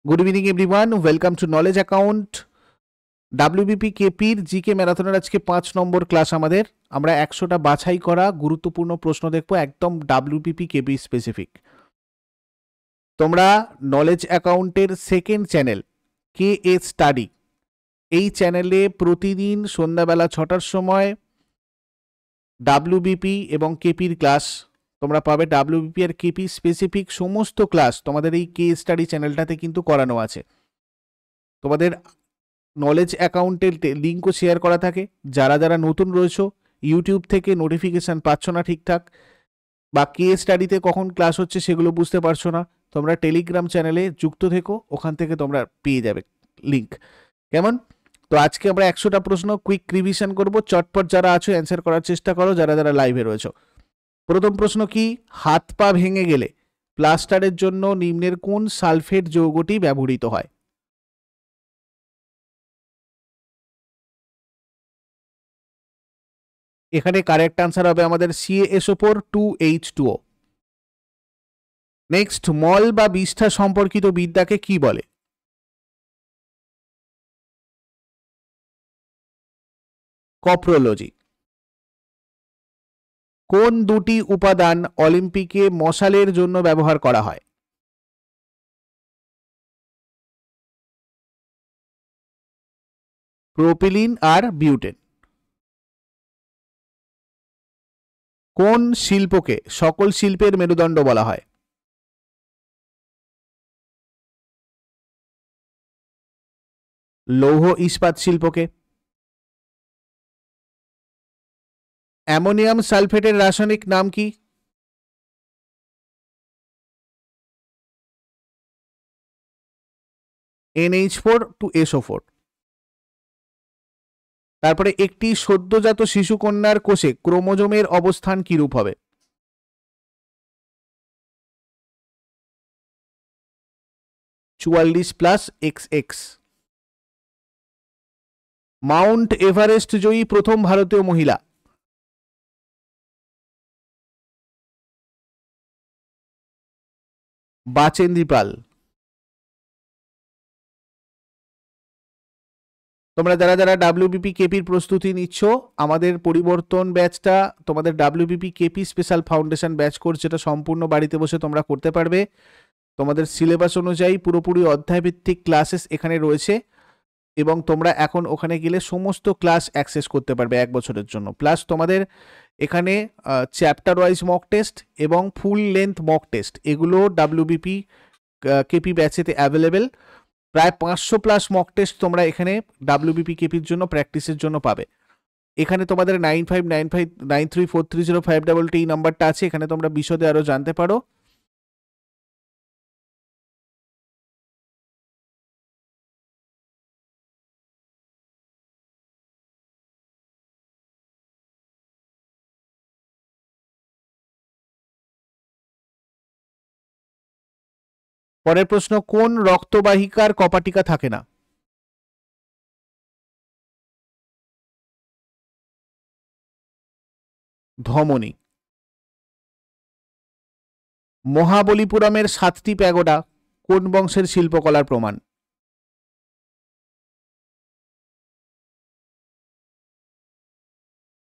Good evening everyone, welcome to knowledge account. WBP কেপির GK ম্যারাথনের আজকে 5 নম্বর ক্লাস আমাদের। আমরা 100টা বাছাই করা গুরুত্বপূর্ণ প্রশ্ন দেখবো, একদম ডাব্লিউবিপি কেপি স্পেসিফিক। তোমরা নলেজ অ্যাকাউন্টের second channel K a study, এই চ্যানেলে প্রতিদিন সন্ধ্যাবেলা 6টার সময় ডাব্লিউবিপি এবং কেপির ক্লাস তোমরা পাবে। ডাব্লিউবিপি আর কেপি স্পেসিফিক সমস্ত ক্লাস তোমাদের এই কে স্টাডি চ্যানেলটাতে কিন্তু করানো আছে। তোমাদের নলেজ অ্যাকাউন্টের লিঙ্কও শেয়ার করা থাকে। যারা যারা নতুন রয়েছো, ইউটিউব থেকে নোটিফিকেশান পাচ্ছ না ঠিকঠাক, বা কে স্টাডিতে কখন ক্লাস হচ্ছে সেগুলো বুঝতে পারছো না, তোমরা টেলিগ্রাম চ্যানেলে যুক্ত থেকো, ওখান থেকে তোমরা পেয়ে যাবে লিঙ্ক। কেমন? তো আজকে আমরা 100টা প্রশ্ন কুইক রিভিশন করব। চটপট যারা আছো অ্যান্সার করার চেষ্টা করো, যারা যারা লাইভে রয়েছো। প্রথম প্রশ্ন কি? হাত পা ভেঙে গেলে প্লাস্টারের জন্য নিম্নের কোন সালফেট যৌগটি ব্যবহৃত হয়? এখানে কারেক্ট আনসার হবে আমাদের CaSO4 2H2O। নেক্সট, মল বা বিষ্ঠা সম্পর্কিত বিদ্যাকে কি বলে? কপ্রোলজি। কোন দুটি উপাদান অলিম্পিকে মশালের জন্য ব্যবহার করা হয়? প্রোপিলিন আর বিউটেন। কোন শিল্পকে সকল শিল্পের মেরুদণ্ড বলা হয়? লৌহ ইস্পাত শিল্পকে। অ্যামোনিয়াম সালফেটের রাসায়নিক নাম কি? NH4 2SO4। তারপরে একটি সদ্যজাত শিশুকন্যার কোষে ক্রোমোজোমের অবস্থান কিরূপ হবে? 44+XX। মাউন্ট এভারেস্ট জয়ী প্রথম ভারতীয় মহিলা? বাচেন্দ্রী পাল। তোমরা যারা যারা ডাব্লিউবিপি কেপির প্রস্তুতি নিচ্ছ, আমাদের পরিবর্তন ব্যাচটা তোমাদের WBP KP special foundation batch course, যেটা সম্পূর্ণ বাড়িতে বসে তোমরা করতে পারবে। তোমাদের সিলেবাস অনুযায়ী পুরোপুরি অধ্যায়ভিত্তিক ক্লাসেস এখানে রয়েছে, এবং তোমরা এখন ওখানে গেলে সমস্ত ক্লাস অ্যাক্সেস করতে পারবে 1 বছরের জন্য। প্লাস তোমাদের এখানে চ্যাপ্টার ওয়াইজ মক টেস্ট এবং ফুল লেন্থ মক টেস্ট, এগুলো ডাব্লিউবিপি কেপি ব্যাচেতে অ্যাভেলেবেল। প্রায় 500+ মক টেস্ট তোমরা এখানে ডাব্লিউবিপি কেপির জন্য প্র্যাকটিসের জন্য পাবে। এখানে তোমাদের 9595934305 এই নাম্বারটা আছে, এখানে তোমরা বিশদে আরো জানতে পারো। পরের প্রশ্ন, কোন রক্তবাহিকার কপাটিকা থাকে না? ধমনী। মহাবলীপুরমের 7টি প্যাগোডা কোন বংশের শিল্পকলার প্রমাণ?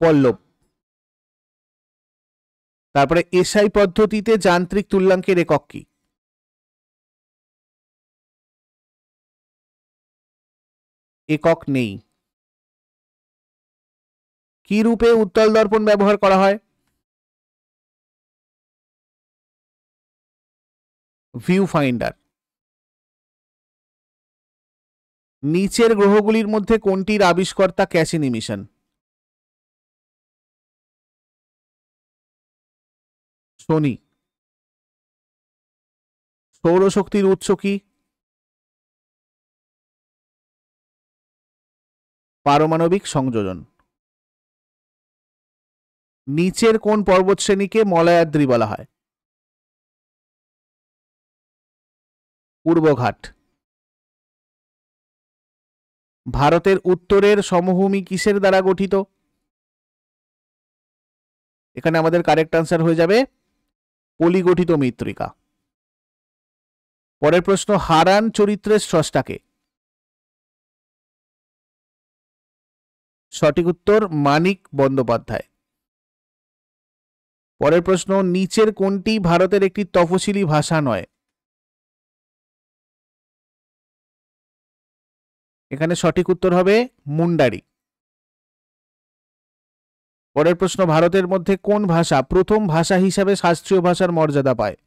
পল্লব। তারপরে এসআই পদ্ধতিতে যান্ত্রিক তুল্যাঙ্কের একক কি? একক নেই। কি রূপে উত্তল দর্পণ ব্যবহার করা হয়? View finder. নিচের গ্রহগুলির মধ্যে কোনটির আবিষ্কর্তা ক্যাসিনি মিশন? শনি। সৌরশক্তির উৎস কি? পারমাণবিক সংযোজন। নিচের কোন পর্বতশ্রেণীকে মলয়াদ্রি বলা হয়? পূর্বঘাট। ভারতের উত্তরের সমভূমি কিসের দ্বারা গঠিত? এখানে আমাদের কারেক্ট আনসার হয়ে যাবে পলিগঠিত মৃত্তিকা। পরের প্রশ্ন, হারান চরিত্রের স্রষ্টাকে? সঠিক উত্তর মানিক বন্দ্যোপাধ্যায়। পরের প্রশ্ন, নিচের কোনটি ভারতের একটি তফসিলি ভাষা নয়? এখানে সঠিক উত্তর হবে মুন্ডারি। পরের প্রশ্ন, ভারতের মধ্যে কোন ভাষা প্রথম ভাষা হিসাবে শাস্ত্রীয় ভাষার মর্যাদা পায়?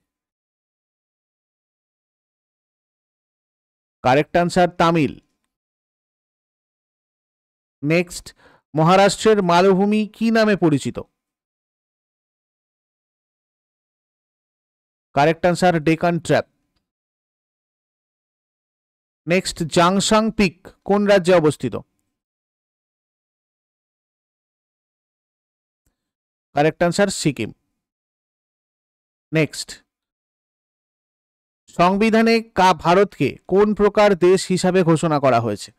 Correct answer Tamil. নেক্সট, মহারাষ্ট্রের মালভূমি কি নামে পরিচিত? Correct answer Deccan trap. Next, Jongsong peak কোন রাজ্যে অবস্থিত? Correct answer Sikkim. নেক্সট, সংবিধানে ভারতকে কোন প্রকার দেশ হিসাবে ঘোষণা করা হয়েছে?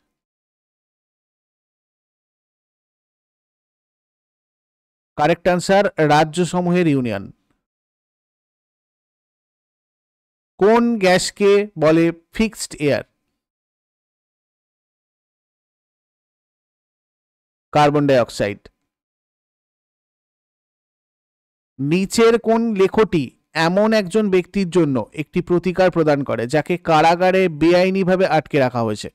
কারেক্ট আনসার রাজ্যসমূহের ইউনিয়ন। কোন গ্যাসকে বলে fixed air? Carbon dioxide. নিচের কোন লেখটি এমন একজন ব্যক্তির জন্য একটি প্রতিকার প্রদান করে যাকে কারাগারে বেআইনিভাবে আটকে রাখা হয়েছে?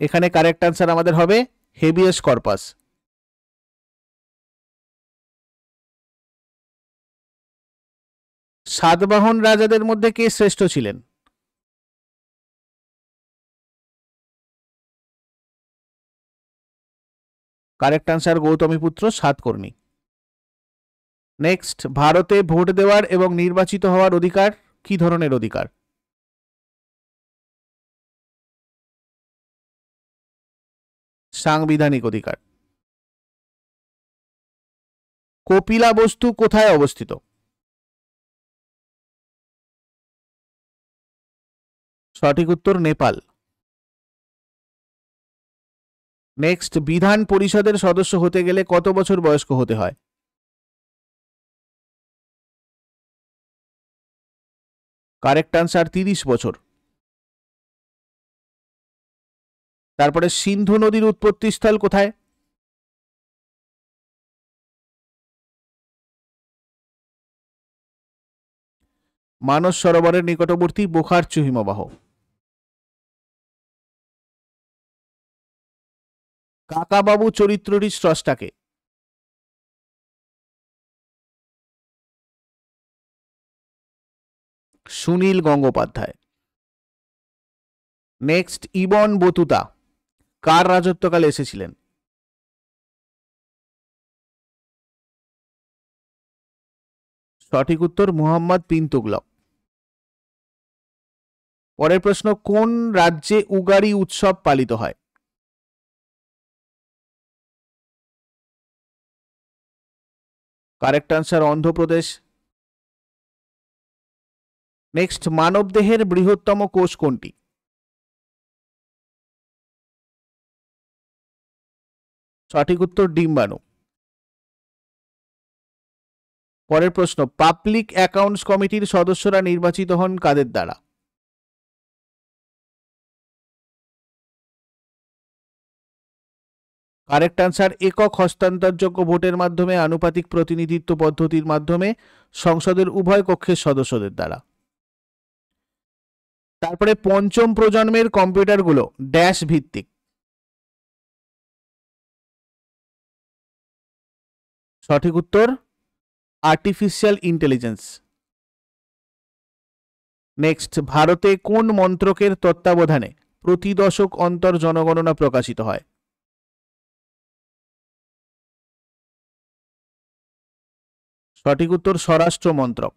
এখানে কারেক্ট আনসার আমাদের হবে হেবিয়াস কর্পাস। সাতবাহন রাজাদের মধ্যে কে শ্রেষ্ঠ ছিলেন? Correct answer Gautamiputra Satakarni. Next, ভারতে ভোট দেওয়ার এবং নির্বাচিত হওয়ার অধিকার কি ধরনের অধিকার? সাংবিধানিক অধিকার। কপিলা বস্তু কোথায় অবস্থিত? সঠিক উত্তর নেপাল। নেক্সট, বিধান পরিষদের সদস্য হতে গেলে কত বছর বয়স্ক হতে হয়? কারেক্ট আনসার 30 বছর। তারপরে সিন্ধু নদীর উৎপত্তিস্থল কোথায়? মানস সরোবরের নিকটবর্তী বোখারচু হিমবাহ। কাকাবাবু চরিত্রটির স্রষ্টাকে? Sunil Gangopadhyay. Next, Ibn Battuta কার রাজত্বকালে এসেছিলেন? সঠিক উত্তর মুহাম্মদ বিন তুগলক। পরের প্রশ্ন, কোন রাজ্যে উগাড়ি উৎসব পালিত হয়? Correct answer Andhra Pradesh. নেক্সট, মানবদেহের বৃহত্তম কোষ কোনটি? সঠিক উত্তর ডিম্বাণু। পরের প্রশ্ন, পাবলিক অ্যাকাউন্টস কমিটির সদস্যরা নির্বাচিত হন কাদের দ্বারা? কারেক্ট আনসার একক হস্তান্তরযোগ্য ভোটের মাধ্যমে আনুপাতিক প্রতিনিধিত্ব পদ্ধতির মাধ্যমে সংসদের উভয় কক্ষের সদস্যদের দ্বারা। তারপরে পঞ্চম প্রজন্মের কম্পিউটারগুলো ড্যাশ ভিত্তিক? সঠিক উত্তর আর্টিফিশিয়াল ইন্টেলিজেন্স। নেক্সট, ভারতে কোন মন্ত্রকের তত্ত্বাবধানে প্রতি দশক অন্তর জনগণনা প্রকাশিত হয়? সঠিক উত্তর স্বরাষ্ট্র মন্ত্রক।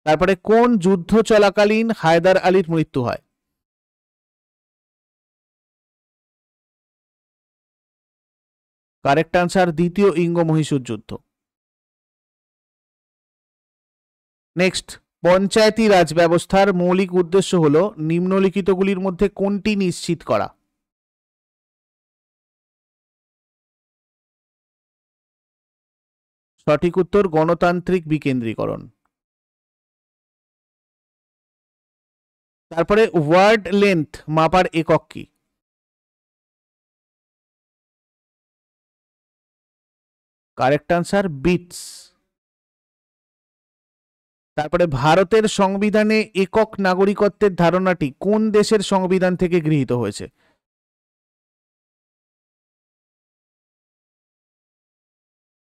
তারপরে কোন যুদ্ধ চলাকালীন হায়দার আলীর মৃত্যু হয়? কারেক্ট আনসার দ্বিতীয় ইঙ্গ মহীশূর যুদ্ধ। নেক্সট, পঞ্চায়েতি রাজ ব্যবস্থার মৌলিক উদ্দেশ্য হল নিম্নলিখিতগুলির মধ্যে কোনটি নিশ্চিত করা? সঠিক উত্তর গণতান্ত্রিক বিকেন্দ্রীকরণ। তারপরে ওয়ার্ড লেন্থ মাপার একক কি? Correct answer bits. তারপরে ভারতের সংবিধানে একক নাগরিকত্বের ধারণাটি কোন দেশের সংবিধান থেকে গৃহীত হয়েছে?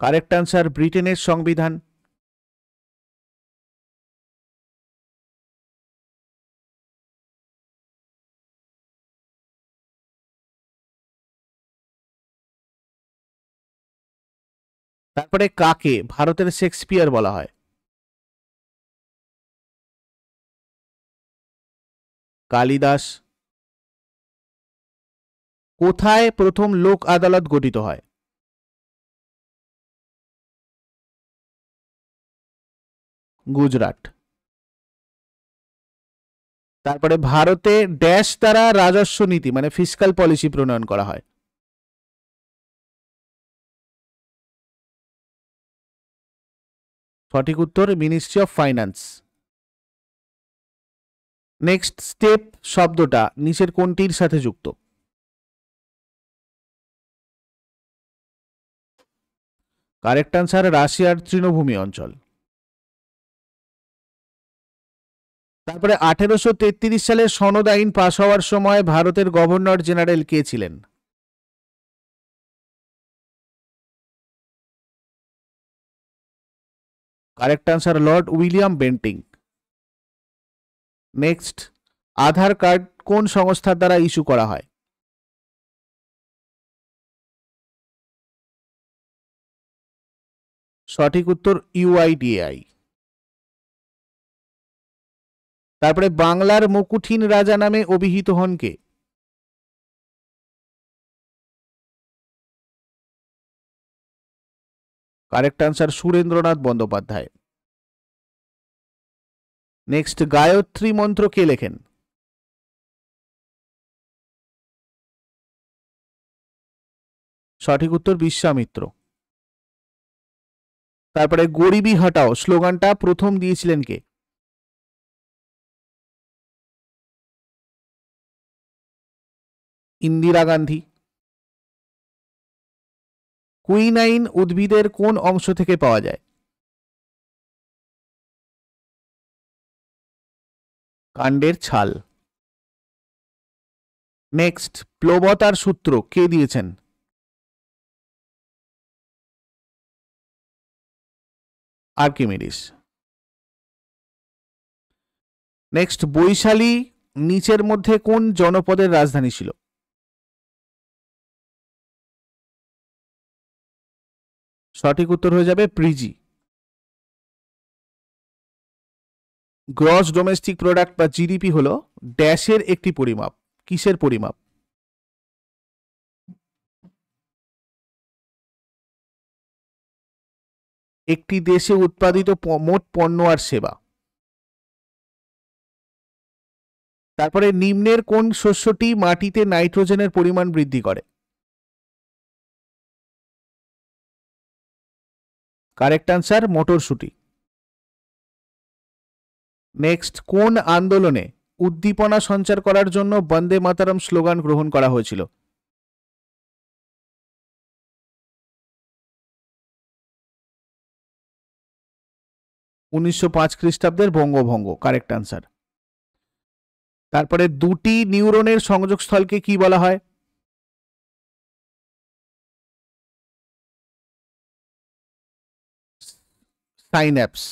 কারেক্ট আনসার ব্রিটেনের সংবিধান। তারপরে কাকে ভারতের শেক্সপিয়ার বলা হয়? কালিদাস। কোথায় প্রথম লোক আদালত গঠিত হয়? গুজরাট। তারপরে ভারতে ড্যাশ দ্বারা রাজস্ব নীতি মানে ফিসকাল পলিসি প্রণয়ন করা হয়? সঠিক উত্তর ministry of finance. Next step শব্দটা নিচের কোনটির সাথে যুক্ত? কারেক্ট আনসার রাশিয়ার তৃণভূমি অঞ্চল। তারপরে 1833 সালে সনদ আইন পাশ হওয়ার সময় ভারতের গভর্নর জেনারেল কে ছিলেন? Correct answer lord William Bentinck. Next Aadhaar card কোন সংস্থার দ্বারা ইস্যু করা হয়? সঠিক উত্তর ইউআইডিএআই। তারপরে বাংলার মুকুঠিন রাজা নামে অভিহিত হন কে? Correct answer Surendranath Bandyopadhyay. Next Gayatri Mantra কে লেখেন? সঠিক উত্তর বিশ্বামিত্র। তারপরে গরিবি হটাও স্লোগানটা প্রথম দিয়েছিলেন কে? ইন্দিরা গান্ধী। কুইনাইন উদ্ভিদের কোন অংশ থেকে পাওয়া যায়? কাণ্ডের ছাল। নেক্সট প্লবতার সূত্র কে দিয়েছেন? আর্কিমিডিস। নেক্সট বৈশালী নিচের মধ্যে কোন জনপদের রাজধানী ছিল? সঠিক উত্তর হয়ে যাবে প্রিজি। গ্রস ডোমেস্টিক প্রোডাক্ট বা জিডিপি হলো ড্যাশের একটি পরিমাপ, কিসের পরিমাপ? একটি দেশে উৎপাদিত মোট পণ্য আর সেবা। তারপরে নিম্নের কোন শস্যটি মাটিতে নাইট্রোজেনের পরিমাণ বৃদ্ধি করে? কারেক্ট আনসার মটরশুঁটি। নেক্সট কোন আন্দোলনে উদ্দীপনা সঞ্চার করার জন্য বন্দে মাতরম স্লোগান গ্রহণ করা হয়েছিল? 1905 খ্রিস্টাব্দের বঙ্গভঙ্গ। Correct answer. তারপরে দুটি নিউরনের সংযোগস্থলকে কি বলা হয়? সাইন্যাপস।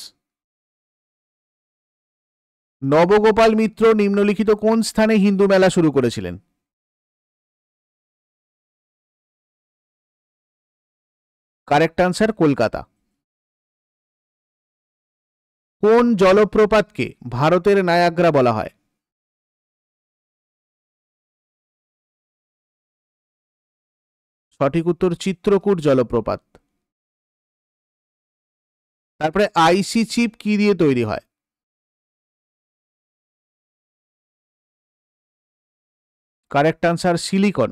নবগোপাল মিত্র নিম্নলিখিত কোন স্থানে হিন্দু মেলা শুরু করেছিলেন? Correct answer Kolkata. কোন জলপ্রপাতকে ভারতের নায়াগ্রা বলা হয়? সঠিক উত্তর চিত্রকূট জলপ্রপাত। তারপরে আইসি চিপ কি দিয়ে তৈরি হয়? Correct answer silicon.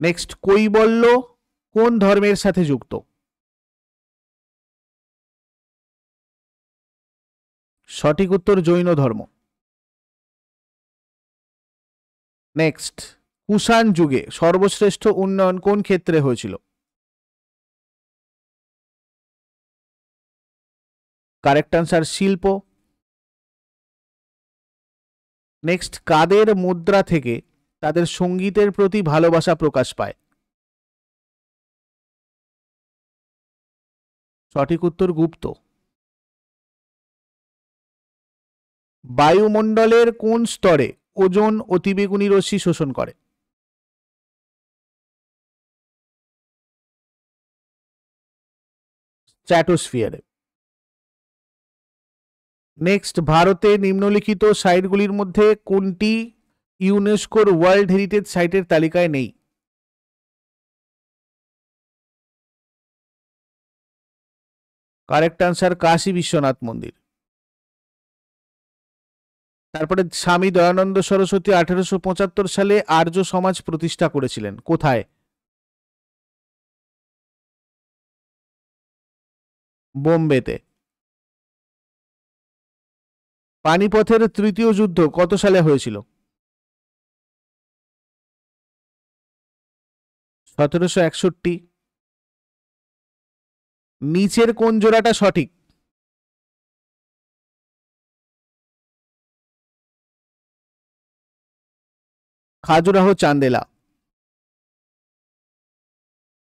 নেক্সট কৈবল্য কোন ধর্মের সাথে যুক্ত? সঠিক উত্তর জৈন ধর্ম। নেক্সট, কুষাণ যুগে সর্বশ্রেষ্ঠ উন্নয়ন কোন ক্ষেত্রে হয়েছিল? কারেক্ট আনসার শিল্প। নেক্সট, কাদের মুদ্রা থেকে তাদের সঙ্গীতের প্রতি ভালোবাসা প্রকাশ পায়? সঠিক উত্তর গুপ্ত। বায়ুমণ্ডলের কোন স্তরে ওজোন অতিবেগুনি রশ্মি শোষণ করে? স্ট্র্যাটোস্ফিয়ারে। নেক্সট, ভারতে নিম্নলিখিত সাইটগুলির মধ্যে কোনটি ইউনেস্কোর ওয়ার্ল্ড হেরিটেজ সাইটের তালিকায় নেই? কারেক্ট আনসার কাশী বিশ্বনাথ মন্দির। তারপরে স্বামী দয়ানন্দ সরস্বতী 1875 সালে আর্য সমাজ প্রতিষ্ঠা করেছিলেন কোথায়? বোম্বেতে। পানিপথের তৃতীয় যুদ্ধ কত সালে হয়েছিল? 1761। নিচের কোন জোড়াটা সঠিক? খাজুরাহো চান্দেলা।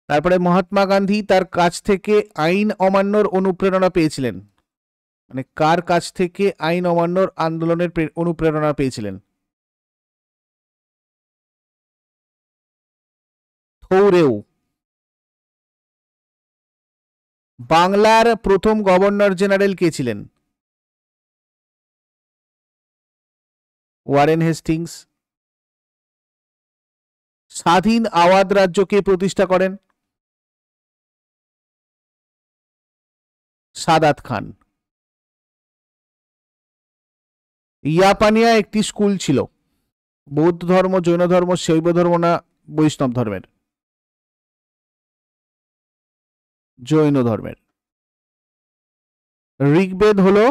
তারপরে মহাত্মা গান্ধী তার কাছ থেকে আইন অমান্যর অনুপ্রেরণা পেয়েছিলেন, মানে কার কাছ থেকে আইন অমান্যর আন্দোলনের অনুপ্রেরণা পেয়েছিলেন? থৌরেউ। বাংলার প্রথম গভর্নর জেনারেল কে ছিলেন? Warren Hastings. স্বাধীন আওয়াধ রাজ্য কে প্রতিষ্ঠা করেন? সাদাত খান। ইয়াপানিয়া একটি স্কুল ছিল, বৌদ্ধ ধর্ম, জৈন ধর্ম, শৈব ধর্ম না বৈষ্ণব ধর্মের? জৈন ধর্মের। ঋগ্বেদ হলো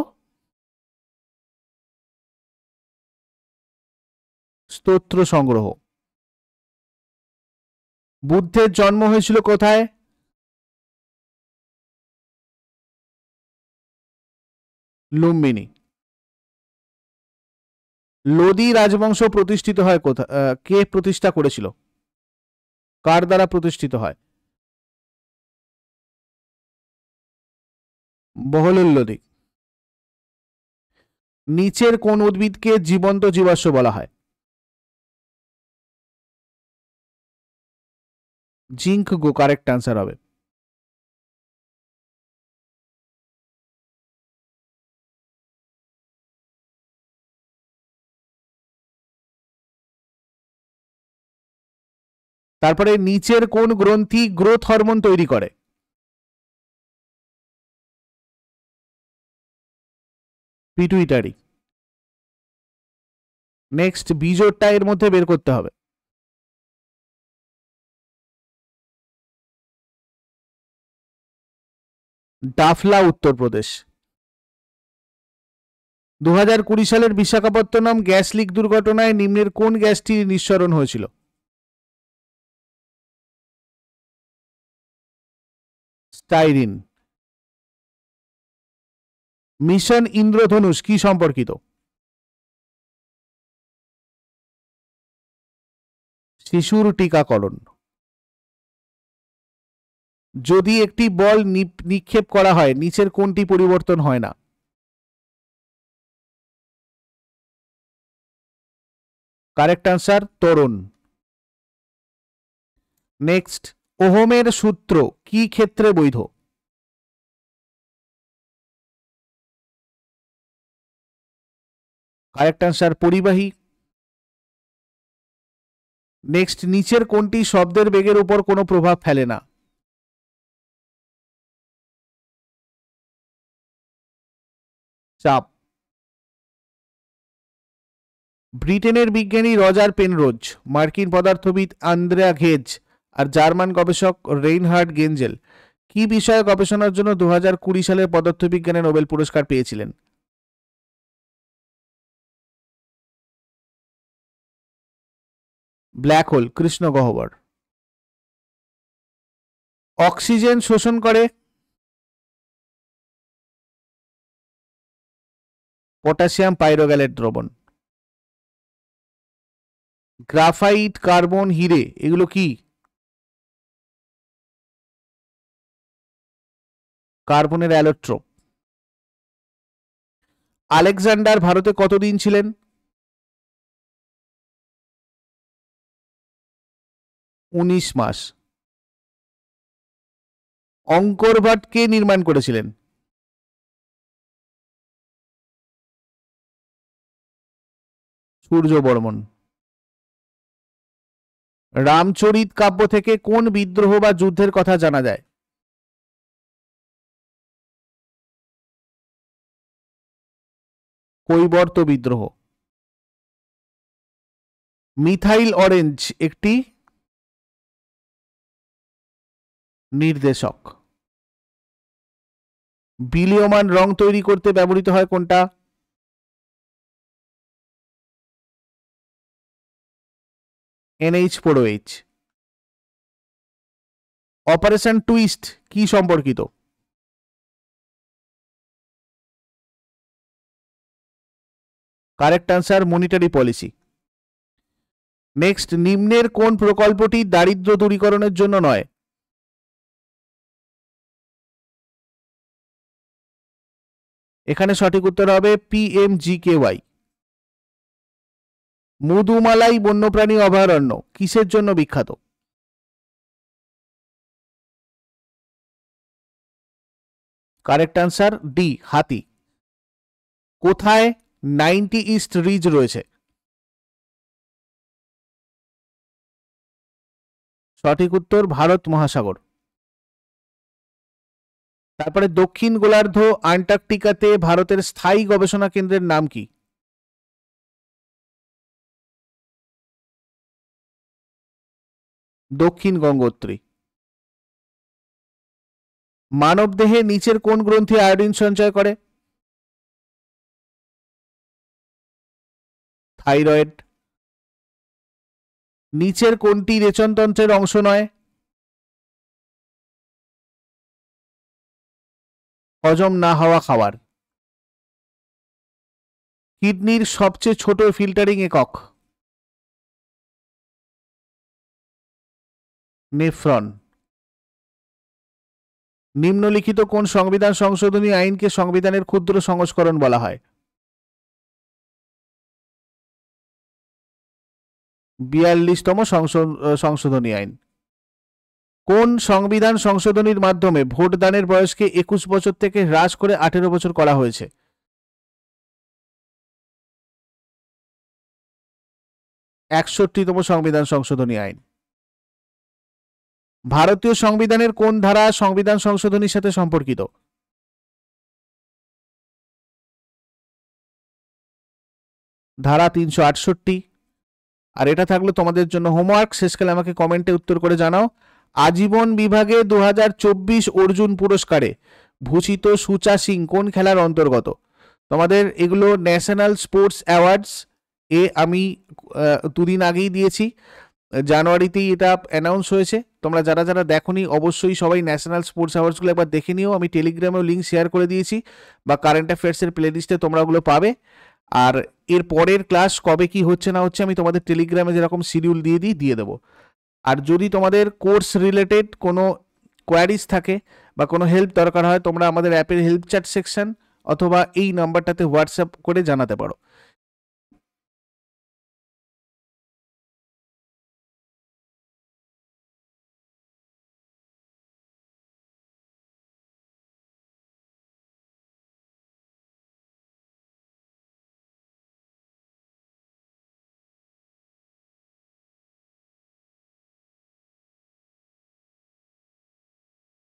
স্তোত্র সংগ্রহ। বুদ্ধের জন্ম হয়েছিল কোথায়? লুম্বিনী। লোদি রাজবংশ প্রতিষ্ঠিত হয় কোথায়? কে প্রতিষ্ঠা করেছিল? কার দ্বারা প্রতিষ্ঠিত হয়? বহলুল লোদি। নিচের কোন উদ্ভিদকে জীবন্ত জীবাশ্ম বলা হয়? জিঙ্ক গো কারেক্ট আনসার হবে। তারপরে নিচের কোন গ্রন্থি গ্রোথ হরমোন তৈরি করে? পিটুইটারি। নেক্সট, বিজোড়টা এর মধ্যে বের করতে হবে। ডাফলা উত্তরপ্রদেশ। 2020 সালের বিশাখাপত্তনম গ্যাস লিক দুর্ঘটনায় নিম্নের কোন গ্যাসটি নিঃসরণ হয়েছিল? স্টাইরিন। মিশন ইন্দ্রধনুষ কি সম্পর্কিত? শিশুর টিকাকরণ। যদি একটি বল নিক্ষেপ করা হয় নিচের কোনটি পরিবর্তন হয় না? কারেক্ট আনসার ত্বরণ। নেক্সট, ওহমের সূত্র কি ক্ষেত্রে বৈধ? কারেক্ট আনসার পরিবাহী। নেক্সট, নিচের কোনটি শব্দের বেগের উপর কোনো প্রভাব ফেলে না? চাপ। ব্রিটেনের বিজ্ঞানী রজার পেনরোজ, মার্কিন পদার্থবিদ আন্দ্রেয়া ঘেজ আর জার্মান গবেষক রেইনহার্ড গেঞ্জেল কি বিষয়ে গবেষণার জন্য 2020 সালে পদার্থবিজ্ঞানে নোবেল পুরস্কার পেয়েছিলেন? ব্ল্যাক হোল, কৃষ্ণ গহ্বর। অক্সিজেন শোষণ করে পটাশিয়াম পাইরোগ্যালেট দ্রবণ। গ্রাফাইট, কার্বন, হিরে এগুলো কি? কার্বনের অ্যালোট্রোপ। আলেকজান্ডার ভারতে কতদিন ছিলেন? 19 মাস। অঙ্কর ভাট কে নির্মাণ করেছিলেন? সূর্য বর্মন। রামচরিত কাব্য থেকে কোন বিদ্রোহ বা যুদ্ধের কথা জানা যায়? কৈবর্ত বিদ্রোহ। মিথাইল অরেঞ্জ একটি নির্দেশক। বিলীয়মান রং তৈরি করতে ব্যবহৃত হয় কোনটা? NH4OH। অপারেশন টুইস্ট কি সম্পর্কিত? Correct answer monetary policy. Next, নিম্নের কোন প্রকল্পটি দারিদ্র দূরীকরণের জন্য নয়? এখানে সঠিক উত্তর হবে PMGKY। মুদুমালাই বন্যপ্রাণী অভয়ারণ্য কিসের জন্য বিখ্যাত? কারেক্ট আনসার ডি, হাতি। কোথায় 90 ইস্ট রিজ রয়েছে? সঠিক উত্তর ভারত মহাসাগর। তারপরে দক্ষিণ গোলার্ধ আন্টার্কটিকাতে ভারতের স্থায়ী গবেষণা কেন্দ্রের নাম কি? দক্ষিণ গঙ্গোত্রী। মানবদেহে নিচের কোন গ্রন্থি আয়োডিন সঞ্চয় করে? থাইরয়েড। নিচের কোনটি রেচনতন্ত্রের অংশ নয়? হজম না হওয়া খাবার। কিডনির সবচেয়ে ছোট ফিল্টারিং একক? নেফ্রন। নিম্নলিখিত কোন সংবিধান সংশোধনী আইনকে সংবিধানের ক্ষুদ্র সংস্করণ বলা হয়? 42তম সংশোধনী আইন। কোন সংবিধান সংশোধনীর মাধ্যমে ভোটদানের বয়সকে 21 বছর থেকে হ্রাস করে 18 বছর করা হয়েছে? 61তম সংবিধান সংশোধনী আইন। ভারতীয় সংবিধানের কোন ধারা সংবিধান সংশোধনীর সাথে সম্পর্কিত? ধারা 368। আর এটা থাকলো তোমাদের জন্য হোমওয়ার্ক, শেষকালে আমাকে কমেন্টে উত্তর করে জানাও। আজীবন বিভাগে 2024 অর্জুন পুরস্কারে ভূষিত সুচা সিং কোন খেলার অন্তর্গত? তোমাদের এগুলো ন্যাশনাল স্পোর্টস অ্যাওয়ার্ডস এ আমি দুদিন আগেই দিয়েছি, জানুয়ারিতেই এটা অ্যানাউন্স হয়েছে। তোমরা যারা যারা দেখোনি অবশ্যই সবাই ন্যাশনাল স্পোর্টস অ্যাওয়ার্ডসগুলো একবার দেখে নিও। আমি টেলিগ্রামেও লিঙ্ক শেয়ার করে দিয়েছি, বা কারেন্ট অ্যাফেয়ার্সের প্লেলিস্টে তোমরা ওগুলো পাবে। আর এর পরের ক্লাস কবে কি হচ্ছে না হচ্ছে আমি তোমাদের টেলিগ্রামে যেরকম শিডিউল দিয়ে দেবো। আর যদি তোমাদের কোর্স রিলেটেড কোনো কোয়ারিজ থাকে বা কোনো হেল্প দরকার হয়, তোমরা আমাদের অ্যাপের হেল্প চ্যাট সেকশন অথবা এই নাম্বারটাতে হোয়াটসঅ্যাপ করে জানাতে পারো।